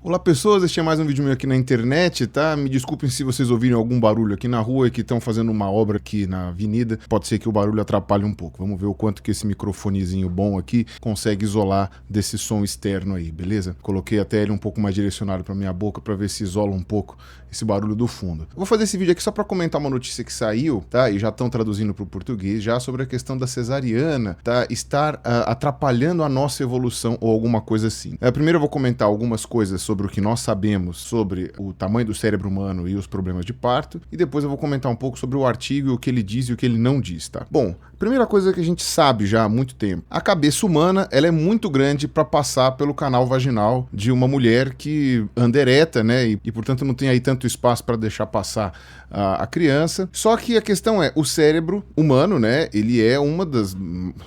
Olá pessoas, este é mais um vídeo meu aqui na internet, tá? Me desculpem se vocês ouvirem algum barulho aqui na rua e que estão fazendo uma obra aqui na avenida. Pode ser que o barulho atrapalhe um pouco. Vamos ver o quanto que esse microfonezinho bom aqui consegue isolar desse som externo aí, beleza? Coloquei até ele um pouco mais direcionado para minha boca para ver se isola um pouco esse barulho do fundo. Eu vou fazer esse vídeo aqui só para comentar uma notícia que saiu, tá? E já estão traduzindo para o português já sobre a questão da cesariana, tá? Estar atrapalhando a nossa evolução ou alguma coisa assim. Primeiro eu vou comentar algumas coisas sobre o que nós sabemos sobre o tamanho do cérebro humano e os problemas de parto, e depois eu vou comentar um pouco sobre o artigo, o que ele diz e o que ele não diz, tá? Bom, primeira coisa que a gente sabe já há muito tempo, a cabeça humana, ela é muito grande para passar pelo canal vaginal de uma mulher que anda ereta, né, e portanto não tem aí tanto espaço para deixar passar a criança. Só que a questão é, o cérebro humano, né, ele é uma das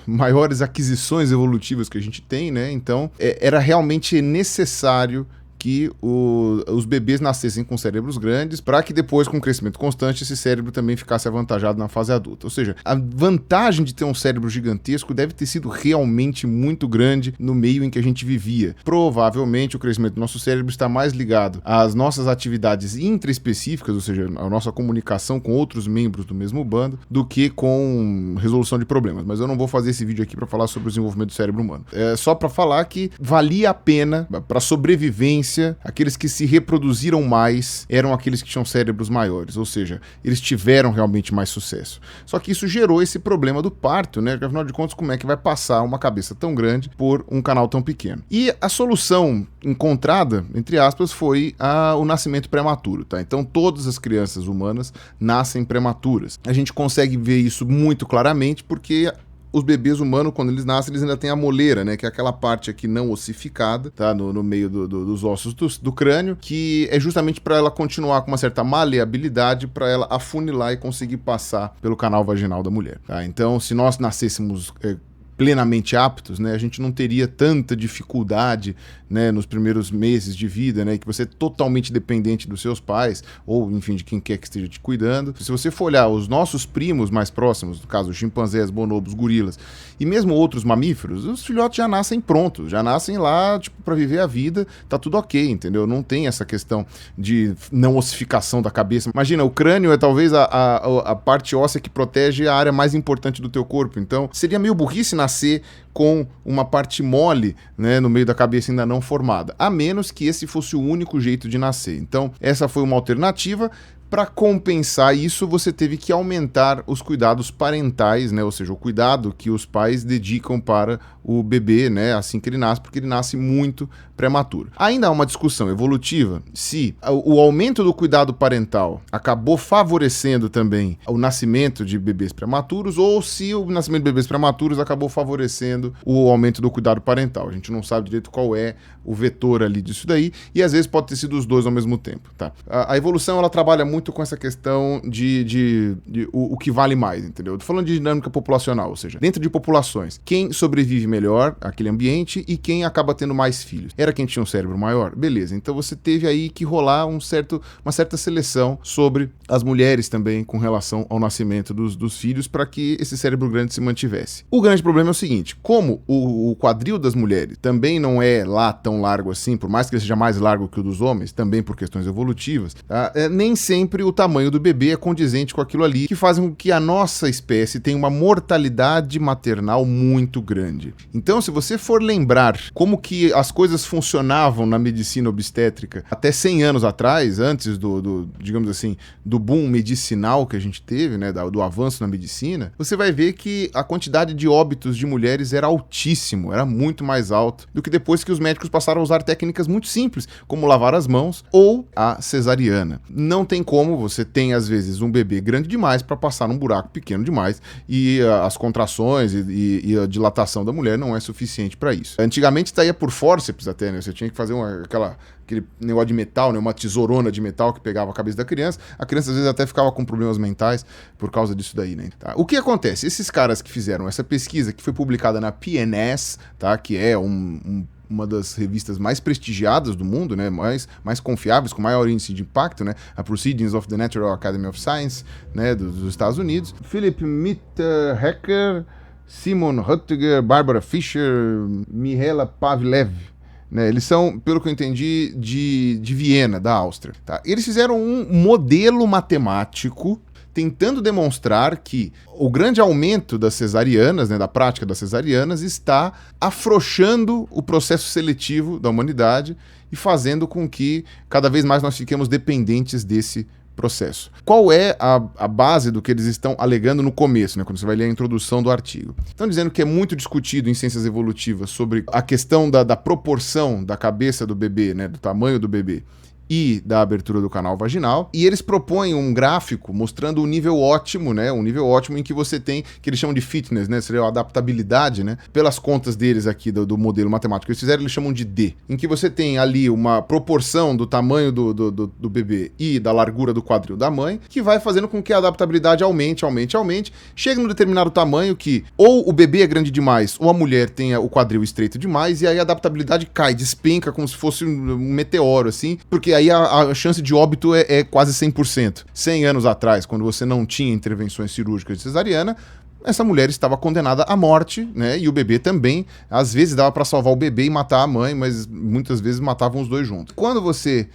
maiores aquisições evolutivas que a gente tem, né, então era realmente necessário que os bebês nascessem com cérebros grandes para que depois, com o crescimento constante, esse cérebro também ficasse avantajado na fase adulta. Ou seja, a vantagem de ter um cérebro gigantesco deve ter sido realmente muito grande no meio em que a gente vivia. Provavelmente o crescimento do nosso cérebro está mais ligado às nossas atividades intraespecíficas, ou seja, a nossa comunicação com outros membros do mesmo bando, do que com resolução de problemas. Mas eu não vou fazer esse vídeo aqui para falar sobre o desenvolvimento do cérebro humano. É só para falar que valia a pena para a sobrevivência. Aqueles que se reproduziram mais eram aqueles que tinham cérebros maiores, ou seja, eles tiveram realmente mais sucesso. Só que isso gerou esse problema do parto, né? Porque, afinal de contas, como é que vai passar uma cabeça tão grande por um canal tão pequeno? E a solução encontrada, entre aspas, foi o nascimento prematuro, tá? Então todas as crianças humanas nascem prematuras. A gente consegue ver isso muito claramente porque os bebês humanos, quando eles nascem, eles ainda têm a moleira, né? Que é aquela parte aqui não ossificada, tá? No meio dos ossos do crânio, que é justamente para ela continuar com uma certa maleabilidade, para ela afunilar e conseguir passar pelo canal vaginal da mulher, tá? Então, se nós nascêssemos plenamente aptos, né, a gente não teria tanta dificuldade, né, nos primeiros meses de vida, né, que você é totalmente dependente dos seus pais, ou enfim, de quem quer que esteja te cuidando. Se você for olhar os nossos primos mais próximos, no caso os chimpanzés, bonobos, gorilas, e mesmo outros mamíferos, os filhotes já nascem prontos, já nascem lá, tipo, para viver a vida, tá tudo ok, entendeu? Não tem essa questão de não ossificação da cabeça. Imagina, o crânio é talvez a parte óssea que protege a área mais importante do teu corpo, então seria meio burrice nascer com uma parte mole, né, no meio da cabeça ainda não formada, a menos que esse fosse o único jeito de nascer. Então, essa foi uma alternativa. Para compensar isso, você teve que aumentar os cuidados parentais, né? Ou seja, o cuidado que os pais dedicam para o bebê, né? Assim que ele nasce, porque ele nasce muito prematuro. Ainda há uma discussão evolutiva se o aumento do cuidado parental acabou favorecendo também o nascimento de bebês prematuros ou se o nascimento de bebês prematuros acabou favorecendo o aumento do cuidado parental. A gente não sabe direito qual é o vetor ali disso daí e às vezes pode ter sido os dois ao mesmo tempo, tá? A evolução, ela trabalha muito com essa questão de o que vale mais, entendeu? Eu tô falando de dinâmica populacional, ou seja, dentro de populações, quem sobrevive melhor àquele ambiente e quem acaba tendo mais filhos. Era quem tinha um cérebro maior? Beleza, então você teve aí que rolar uma certa seleção sobre as mulheres também com relação ao nascimento dos filhos para que esse cérebro grande se mantivesse. O grande problema é o seguinte, como o quadril das mulheres também não é lá tão largo assim, por mais que ele seja mais largo que o dos homens, também por questões evolutivas, tá? Nem sempre o tamanho do bebê é condizente com aquilo ali, que fazem com que a nossa espécie tenha uma mortalidade maternal muito grande. Então, se você for lembrar como que as coisas funcionavam na medicina obstétrica até 100 anos atrás, antes digamos assim, do boom medicinal que a gente teve, né, do avanço na medicina, você vai ver que a quantidade de óbitos de mulheres era altíssimo, era muito mais alto do que depois que os médicos passaram a usar técnicas muito simples, como lavar as mãos ou a cesariana. Não tem como, você tem às vezes um bebê grande demais para passar num buraco pequeno demais e as contrações e a dilatação da mulher não é suficiente para isso. Antigamente saía por fórceps até, né? Você tinha que fazer aquele negócio de metal, né? Uma tesourona de metal que pegava a cabeça da criança. A criança às vezes até ficava com problemas mentais por causa disso daí, né? Tá? O que acontece? Esses caras que fizeram essa pesquisa, que foi publicada na PNAS, tá? Que é uma das revistas mais prestigiadas do mundo, né, mais confiáveis, com maior índice de impacto, né, a Proceedings of the Natural Academy of Science, né, dos Estados Unidos. Philip Mitterhecker, Simon Huttiger, Barbara Fisher, Mihaela Pavlev, né? Eles são, pelo que eu entendi, de Viena, da Áustria. Tá? Eles fizeram um modelo matemático tentando demonstrar que o grande aumento das cesarianas, né, da prática das cesarianas, está afrouxando o processo seletivo da humanidade e fazendo com que cada vez mais nós fiquemos dependentes desse processo. Qual é a base do que eles estão alegando no começo, né, quando você vai ler a introdução do artigo? Estão dizendo que é muito discutido em ciências evolutivas sobre a questão da proporção da cabeça do bebê, né, do tamanho do bebê, e da abertura do canal vaginal, e eles propõem um gráfico mostrando o nível ótimo, né, um nível ótimo em que você tem, que eles chamam de fitness, né, seria a adaptabilidade, né, pelas contas deles aqui do modelo matemático que eles fizeram, eles chamam de D, em que você tem ali uma proporção do tamanho do bebê e da largura do quadril da mãe, que vai fazendo com que a adaptabilidade aumente, chega num determinado tamanho que ou o bebê é grande demais, ou a mulher tenha o quadril estreito demais, e aí a adaptabilidade cai, despenca como se fosse um meteoro, assim, porque aí a chance de óbito é quase 100%. 100 anos atrás, quando você não tinha intervenções cirúrgicas de cesariana, essa mulher estava condenada à morte, né? E o bebê também. Às vezes dava para salvar o bebê e matar a mãe, mas muitas vezes matavam os dois juntos. Quando você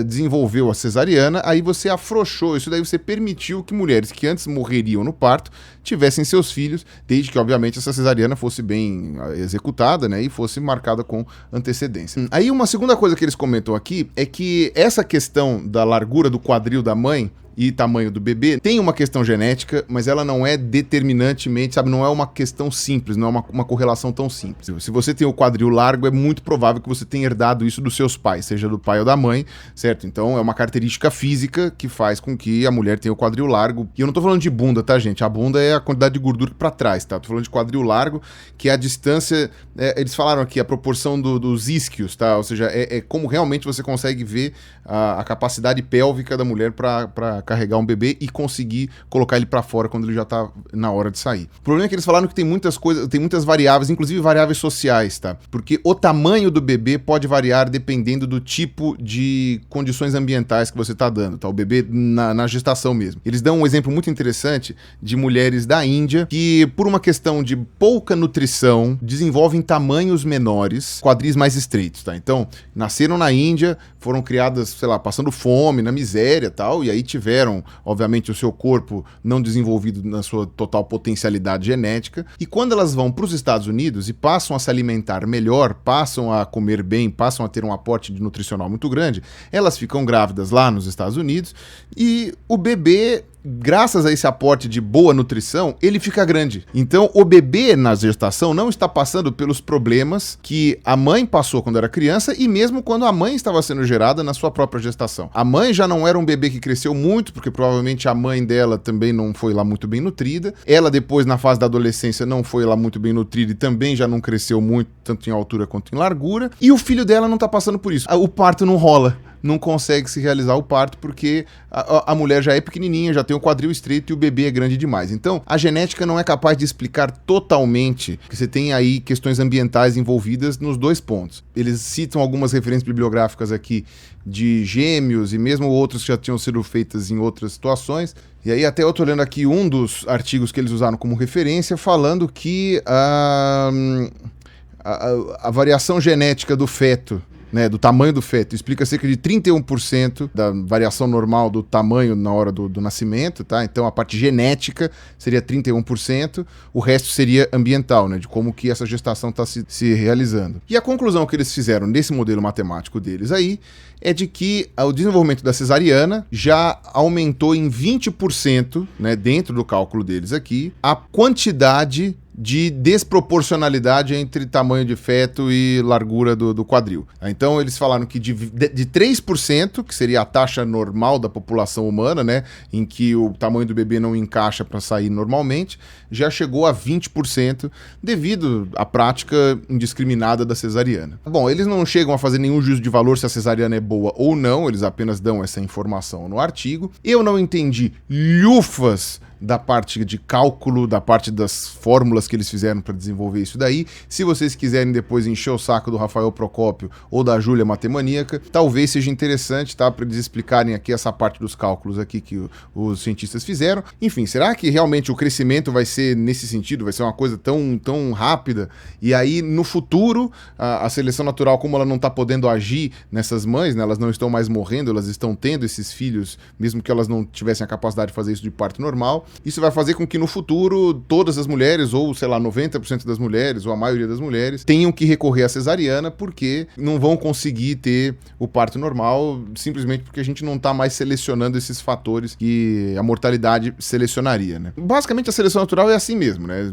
desenvolveu a cesariana, aí você afrouxou isso, daí você permitiu que mulheres que antes morreriam no parto tivessem seus filhos, desde que, obviamente, essa cesariana fosse bem executada, né? E fosse marcada com antecedência. Aí uma segunda coisa que eles comentam aqui é que essa questão da largura do quadril da mãe e tamanho do bebê, tem uma questão genética, mas ela não é determinantemente, sabe, não é uma questão simples, não é uma correlação tão simples. Se você tem o quadril largo, é muito provável que você tenha herdado isso dos seus pais, seja do pai ou da mãe, certo? Então é uma característica física que faz com que a mulher tenha o quadril largo. E eu não tô falando de bunda, tá, gente? A bunda é a quantidade de gordura pra trás, tá? Tô falando de quadril largo, que é a distância, eles falaram aqui, a proporção dos isquios, tá? Ou seja, é como realmente você consegue ver a capacidade pélvica da mulher pra carregar um bebê e conseguir colocar ele pra fora quando ele já tá na hora de sair. O problema é que eles falaram que tem muitas coisas, tem muitas variáveis, inclusive variáveis sociais, tá? Porque o tamanho do bebê pode variar dependendo do tipo de condições ambientais que você tá dando, tá? O bebê na gestação mesmo. Eles dão um exemplo muito interessante de mulheres da Índia que, por uma questão de pouca nutrição, desenvolvem tamanhos menores, quadris mais estreitos, tá? Então, nasceram na Índia, foram criadas, sei lá, passando fome, na miséria e tal, e aí tiveram, obviamente, o seu corpo não desenvolvido na sua total potencialidade genética, e quando elas vão para os Estados Unidos e passam a se alimentar melhor, passam a comer bem, passam a ter um aporte nutricional muito grande, elas ficam grávidas lá nos Estados Unidos, e o bebê, graças a esse aporte de boa nutrição, ele fica grande. Então, o bebê na gestação não está passando pelos problemas que a mãe passou quando era criança e mesmo quando a mãe estava sendo gerada na sua própria gestação. A mãe já não era um bebê que cresceu muito, porque provavelmente a mãe dela também não foi lá muito bem nutrida. Ela depois, na fase da adolescência, não foi lá muito bem nutrida e também já não cresceu muito, tanto em altura quanto em largura. E o filho dela não está passando por isso. O parto não rola. Não consegue se realizar o parto porque a mulher já é pequenininha, já tem o quadril estreito e o bebê é grande demais. Então, a genética não é capaz de explicar totalmente que você tem aí questões ambientais envolvidas nos dois pontos. Eles citam algumas referências bibliográficas aqui de gêmeos e mesmo outros que já tinham sido feitas em outras situações. E aí até eu tô olhando aqui um dos artigos que eles usaram como referência, falando que a variação genética do feto, né, do tamanho do feto, explica cerca de 31% da variação normal do tamanho na hora do nascimento, tá? Então a parte genética seria 31%, o resto seria ambiental, né, de como que essa gestação está se realizando. E a conclusão que eles fizeram nesse modelo matemático deles aí é de que o desenvolvimento da cesariana já aumentou em 20%, né, dentro do cálculo deles aqui, a quantidade de desproporcionalidade entre tamanho de feto e largura do quadril. Então eles falaram que de 3%, que seria a taxa normal da população humana, né, em que o tamanho do bebê não encaixa para sair normalmente, já chegou a 20% devido à prática indiscriminada da cesariana. Bom, eles não chegam a fazer nenhum juízo de valor se a cesariana é boa ou não, eles apenas dão essa informação no artigo. Eu não entendi lhufas da parte de cálculo, da parte das fórmulas que eles fizeram para desenvolver isso daí. Se vocês quiserem depois encher o saco do Rafael Procópio ou da Júlia Matemaníaca, talvez seja interessante, tá, para eles explicarem aqui essa parte dos cálculos aqui que os cientistas fizeram. Enfim, será que realmente o crescimento vai ser nesse sentido? Vai ser uma coisa tão rápida? E aí, no futuro, a seleção natural, como ela não está podendo agir nessas mães, né, elas não estão mais morrendo, elas estão tendo esses filhos, mesmo que elas não tivessem a capacidade de fazer isso de parto normal. Isso vai fazer com que no futuro todas as mulheres, ou sei lá, 90% das mulheres, ou a maioria das mulheres, tenham que recorrer à cesariana porque não vão conseguir ter o parto normal, simplesmente porque a gente não está mais selecionando esses fatores que a mortalidade selecionaria, né? Basicamente a seleção natural é assim mesmo, né?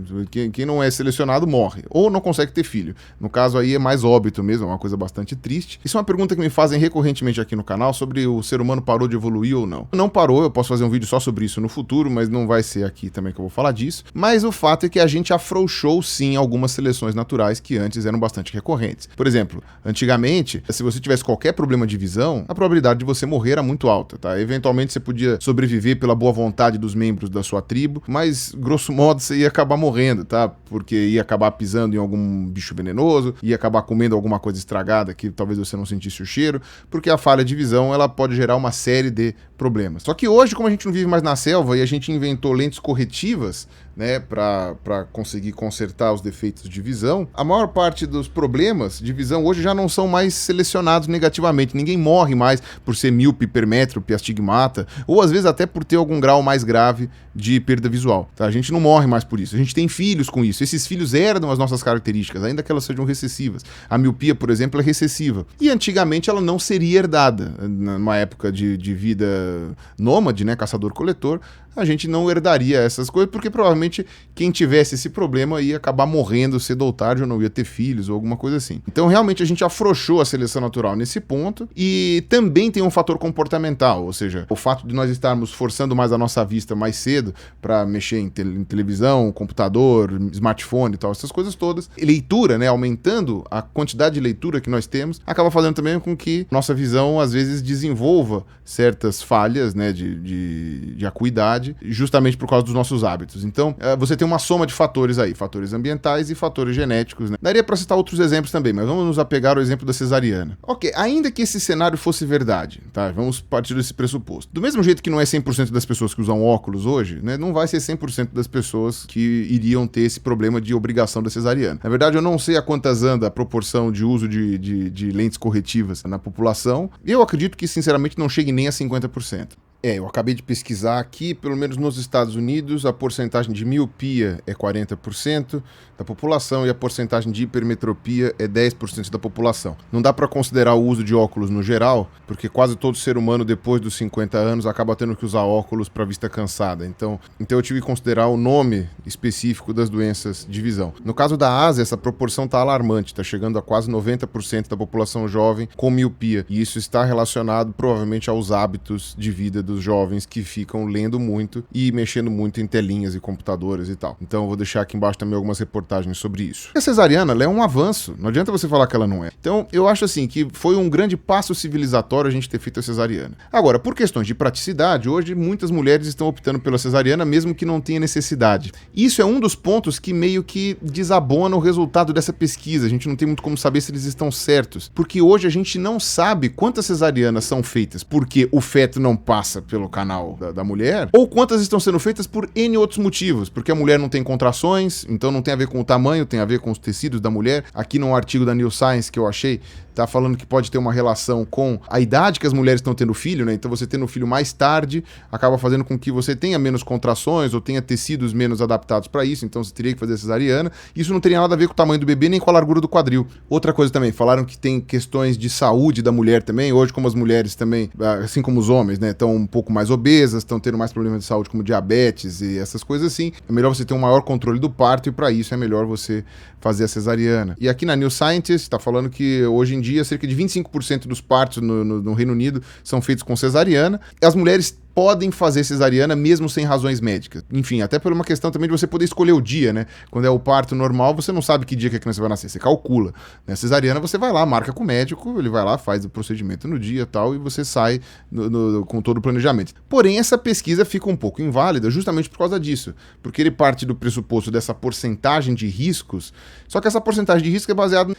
Quem não é selecionado morre, ou não consegue ter filho. No caso aí é mais óbito mesmo, é uma coisa bastante triste. Isso é uma pergunta que me fazem recorrentemente aqui no canal, sobre o ser humano parou de evoluir ou não. Não parou, eu posso fazer um vídeo só sobre isso no futuro, mas não vai ser aqui também que eu vou falar disso. Mas o fato é que a gente afrouxou sim algumas seleções naturais que antes eram bastante recorrentes. Por exemplo, antigamente, se você tivesse qualquer problema de visão, a probabilidade de você morrer era muito alta, tá? Eventualmente você podia sobreviver pela boa vontade dos membros da sua tribo, mas grosso modo você ia acabar morrendo, tá? Porque ia acabar pisando em algum bicho venenoso, ia acabar comendo alguma coisa estragada que talvez você não sentisse o cheiro, porque a falha de visão ela pode gerar uma série de problemas. Só que hoje, como a gente não vive mais na selva e a gente inventou lentes corretivas, né, para conseguir consertar os defeitos de visão, a maior parte dos problemas de visão hoje já não são mais selecionados negativamente. Ninguém morre mais por ser míope, hipermétrope, astigmata, ou às vezes até por ter algum grau mais grave de perda visual. Tá? A gente não morre mais por isso. A gente tem filhos com isso. Esses filhos herdam as nossas características, ainda que elas sejam recessivas. A miopia, por exemplo, é recessiva. E antigamente ela não seria herdada. Numa época de vida nômade, né, caçador-coletor, a gente não herdaria essas coisas, porque provavelmente quem tivesse esse problema ia acabar morrendo cedo ou tarde, ou não ia ter filhos, ou alguma coisa assim. Então, realmente, a gente afrouxou a seleção natural nesse ponto, e também tem um fator comportamental, ou seja, o fato de nós estarmos forçando mais a nossa vista mais cedo para mexer em televisão, computador, smartphone e tal, essas coisas todas. Leitura, né, aumentando a quantidade de leitura que nós temos, acaba fazendo também com que nossa visão, às vezes, desenvolva certas falhas, né, de acuidade, justamente por causa dos nossos hábitos. Então, você tem uma soma de fatores aí, fatores ambientais e fatores genéticos, né? Daria para citar outros exemplos também, mas vamos nos apegar ao exemplo da cesariana. Ok, ainda que esse cenário fosse verdade, tá? Vamos partir desse pressuposto. Do mesmo jeito que não é 100% das pessoas que usam óculos hoje, né? Não vai ser 100% das pessoas que iriam ter esse problema de obrigação da cesariana. Na verdade, eu não sei a quantas anda a proporção de uso de lentes corretivas na população. Eu acredito que, sinceramente, não chegue nem a 50%. Eu acabei de pesquisar aqui, pelo menos nos Estados Unidos, a porcentagem de miopia é 40% da população e a porcentagem de hipermetropia é 10% da população. Não dá para considerar o uso de óculos no geral, porque quase todo ser humano depois dos 50 anos acaba tendo que usar óculos para vista cansada. Então eu tive que considerar o nome específico das doenças de visão. No caso da Ásia, essa proporção está alarmante, está chegando a quase 90% da população jovem com miopia. E isso está relacionado provavelmente aos hábitos de vida dos jovens que ficam lendo muito e mexendo muito em telinhas e computadores e tal. Então eu vou deixar aqui embaixo também algumas reportagens sobre isso. E a cesariana, ela é um avanço, não adianta você falar que ela não é. Então eu acho assim que foi um grande passo civilizatório a gente ter feito a cesariana. Agora, por questões de praticidade, hoje muitas mulheres estão optando pela cesariana mesmo que não tenha necessidade. Isso é um dos pontos que meio que desabona o resultado dessa pesquisa. A gente não tem muito como saber se eles estão certos, porque hoje a gente não sabe quantas cesarianas são feitas porque o feto não passa pelo canal da mulher, ou quantas estão sendo feitas por N outros motivos, porque a mulher não tem contrações, então não tem a ver com o tamanho, tem a ver com os tecidos da mulher. Aqui num artigo da New Science que eu achei, tá falando que pode ter uma relação com a idade que as mulheres estão tendo filho, né? Então você tendo filho mais tarde acaba fazendo com que você tenha menos contrações ou tenha tecidos menos adaptados para isso, então você teria que fazer cesariana. Isso não teria nada a ver com o tamanho do bebê nem com a largura do quadril. Outra coisa também, falaram que tem questões de saúde da mulher também. Hoje, como as mulheres também, assim como os homens, né, estão um pouco mais obesas, estão tendo mais problemas de saúde como diabetes e essas coisas assim, é melhor você ter um maior controle do parto e para isso é melhor você fazer a cesariana. E aqui na New Scientist está falando que hoje em dia cerca de 25% dos partos no Reino Unido são feitos com cesariana. As mulheres podem fazer cesariana mesmo sem razões médicas. Enfim, até por uma questão também de você poder escolher o dia, né? Quando é o parto normal, você não sabe que dia que a criança vai nascer, você calcula. Né? Cesariana, você vai lá, marca com o médico, ele vai lá, faz o procedimento no dia e tal, e você sai com todo o planejamento. Porém, essa pesquisa fica um pouco inválida justamente por causa disso, porque ele parte do pressuposto dessa porcentagem de riscos, só que essa porcentagem de risco é baseada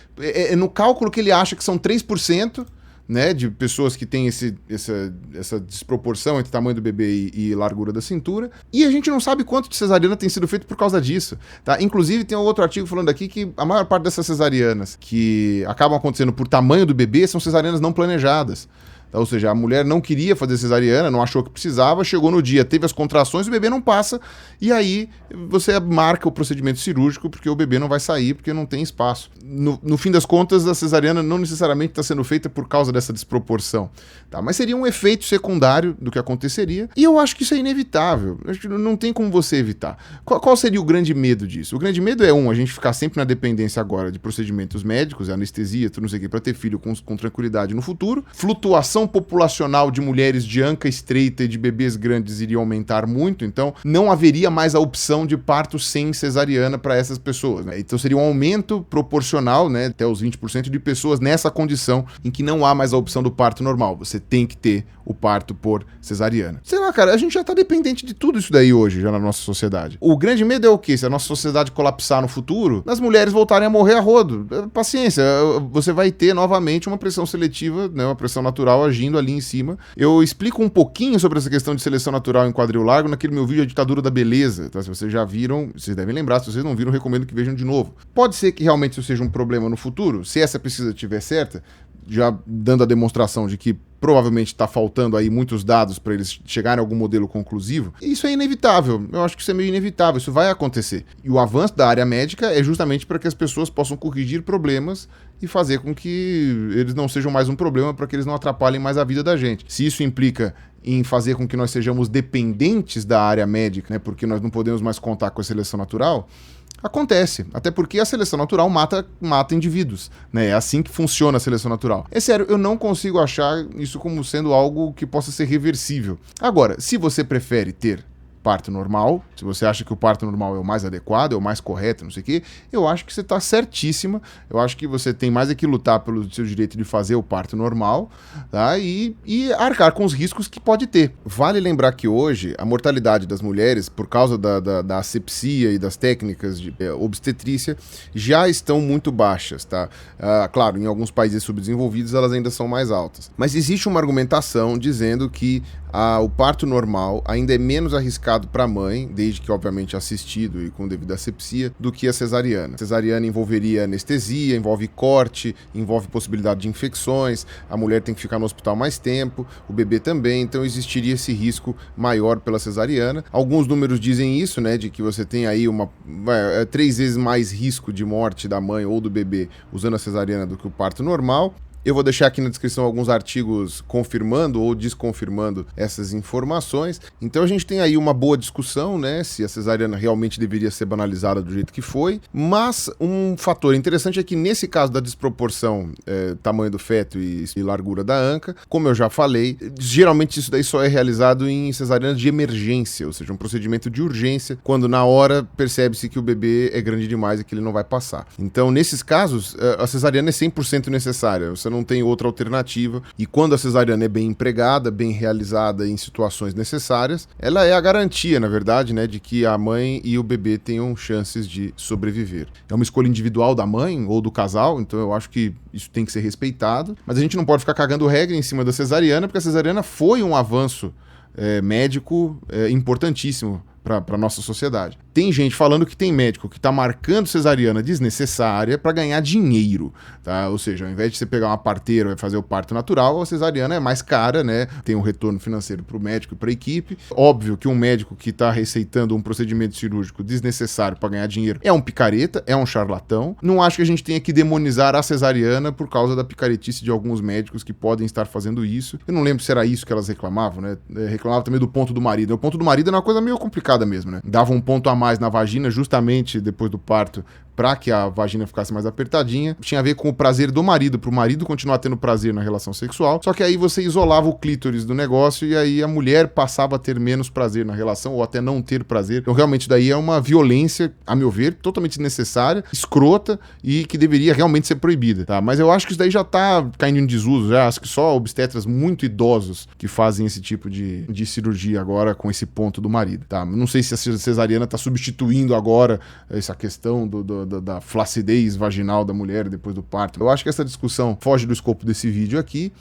no cálculo que ele acha que são 3%, né, de pessoas que têm essa desproporção entre tamanho do bebê e largura da cintura, e a gente não sabe quanto de cesariana tem sido feito por causa disso, tá? Inclusive tem um outro artigo falando aqui que a maior parte dessas cesarianas que acabam acontecendo por tamanho do bebê são cesarianas não planejadas. Ou seja, a mulher não queria fazer cesariana, não achou que precisava, chegou no dia, teve as contrações, o bebê não passa, e aí você marca o procedimento cirúrgico porque o bebê não vai sair, porque não tem espaço. No fim das contas, a cesariana não necessariamente está sendo feita por causa dessa desproporção, tá? Mas seria um efeito secundário do que aconteceria, e eu acho que isso é inevitável, acho que não tem como você evitar. Qual seria o grande medo disso? O grande medo é, a gente ficar sempre na dependência agora de procedimentos médicos, anestesia, tudo não sei o que, para ter filho com tranquilidade no futuro, flutuação populacional de mulheres de anca estreita e de bebês grandes iria aumentar muito, então não haveria mais a opção de parto sem cesariana para essas pessoas, né? Então seria um aumento proporcional, né, até os 20% de pessoas nessa condição em que não há mais a opção do parto normal, você tem que ter o parto por cesariana. Sei lá, cara, a gente já tá dependente de tudo isso daí hoje, já na nossa sociedade. O grande medo é o quê? Se a nossa sociedade colapsar no futuro, as mulheres voltarem a morrer a rodo. Paciência, você vai ter novamente uma pressão seletiva, né, uma pressão natural agindo ali em cima. Eu explico um pouquinho sobre essa questão de seleção natural em quadril largo naquele meu vídeo A Ditadura da Beleza, tá? Se vocês já viram, vocês devem lembrar, se vocês não viram, recomendo que vejam de novo. Pode ser que realmente isso seja um problema no futuro, se essa pesquisa estiver certa, já dando a demonstração de que provavelmente está faltando aí muitos dados para eles chegarem a algum modelo conclusivo. Isso é inevitável, eu acho que isso é meio inevitável, isso vai acontecer. E o avanço da área médica é justamente para que as pessoas possam corrigir problemas e fazer com que eles não sejam mais um problema, para que eles não atrapalhem mais a vida da gente. Se isso implica em fazer com que nós sejamos dependentes da área médica, né, porque nós não podemos mais contar com a seleção natural, acontece, até porque a seleção natural mata indivíduos, né? É assim que funciona a seleção natural. É sério, eu não consigo achar isso como sendo algo que possa ser reversível. Agora, se você prefere ter parto normal, se você acha que o parto normal é o mais adequado, é o mais correto, não sei o quê, eu acho que você está certíssima, eu acho que você tem mais é que lutar pelo seu direito de fazer o parto normal, tá? E arcar com os riscos que pode ter. Vale lembrar que hoje a mortalidade das mulheres, por causa da asepsia e das técnicas de obstetrícia, já estão muito baixas, tá? Claro, em alguns países subdesenvolvidos elas ainda são mais altas. Mas existe uma argumentação dizendo que o parto normal ainda é menos arriscado para a mãe, desde que obviamente assistido e com devida asepsia, do que a cesariana. A cesariana envolveria anestesia, envolve corte, envolve possibilidade de infecções, a mulher tem que ficar no hospital mais tempo, o bebê também, então existiria esse risco maior pela cesariana. Alguns números dizem isso, né, de que você tem aí 3 vezes mais risco de morte da mãe ou do bebê usando a cesariana do que o parto normal. Eu vou deixar aqui na descrição alguns artigos confirmando ou desconfirmando essas informações. Então a gente tem aí uma boa discussão, né, se a cesariana realmente deveria ser banalizada do jeito que foi. Mas um fator interessante é que nesse caso da desproporção tamanho do feto e largura da anca, como eu já falei, geralmente isso daí só é realizado em cesariana de emergência, ou seja, um procedimento de urgência, quando na hora percebe-se que o bebê é grande demais e que ele não vai passar. Então nesses casos, a cesariana é 100% necessária, você não tem outra alternativa, e quando a cesariana é bem empregada, bem realizada em situações necessárias, ela é a garantia, na verdade, né, de que a mãe e o bebê tenham chances de sobreviver. É uma escolha individual da mãe ou do casal, então eu acho que isso tem que ser respeitado, mas a gente não pode ficar cagando regra em cima da cesariana, porque a cesariana foi um avanço médico importantíssimo para a nossa sociedade. Tem gente falando que tem médico que está marcando cesariana desnecessária para ganhar dinheiro, tá? Ou seja, ao invés de você pegar uma parteira e fazer o parto natural, a cesariana é mais cara, né? Tem um retorno financeiro para o médico e para a equipe. Óbvio que um médico que está receitando um procedimento cirúrgico desnecessário para ganhar dinheiro é um picareta, é um charlatão. Não acho que a gente tenha que demonizar a cesariana por causa da picaretice de alguns médicos que podem estar fazendo isso. Eu não lembro se era isso que elas reclamavam, né? Reclamavam também do ponto do marido. O ponto do marido é uma coisa meio complicada mesmo, né? Dava um ponto a mais na vagina justamente depois do parto para que a vagina ficasse mais apertadinha. Tinha a ver com o prazer do marido, pro marido continuar tendo prazer na relação sexual. Só que aí você isolava o clítoris do negócio e aí a mulher passava a ter menos prazer na relação ou até não ter prazer. Então realmente daí é uma violência, a meu ver, totalmente desnecessária, escrota e que deveria realmente ser proibida, tá? Mas eu acho que isso daí já tá caindo em desuso, já acho que só obstetras muito idosos que fazem esse tipo de cirurgia agora com esse ponto do marido, tá? Não sei se a cesariana tá substituindo agora essa questão da flacidez vaginal da mulher depois do parto. Eu acho que essa discussão foge do escopo desse vídeo aqui.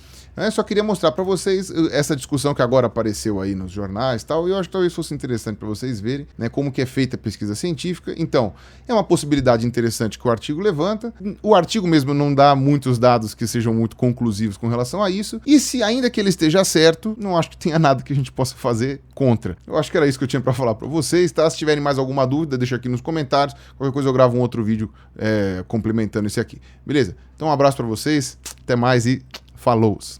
Só queria mostrar para vocês essa discussão que agora apareceu aí nos jornais e tal, e eu acho que talvez fosse interessante para vocês verem, né, como que é feita a pesquisa científica. Então, é uma possibilidade interessante que o artigo levanta. O artigo mesmo não dá muitos dados que sejam muito conclusivos com relação a isso, e se ainda que ele esteja certo, não acho que tenha nada que a gente possa fazer contra. Eu acho que era isso que eu tinha para falar para vocês, tá? Se tiverem mais alguma dúvida, deixa aqui nos comentários. Qualquer coisa eu gravo um outro vídeo complementando esse aqui. Beleza? Então um abraço para vocês, até mais e falou!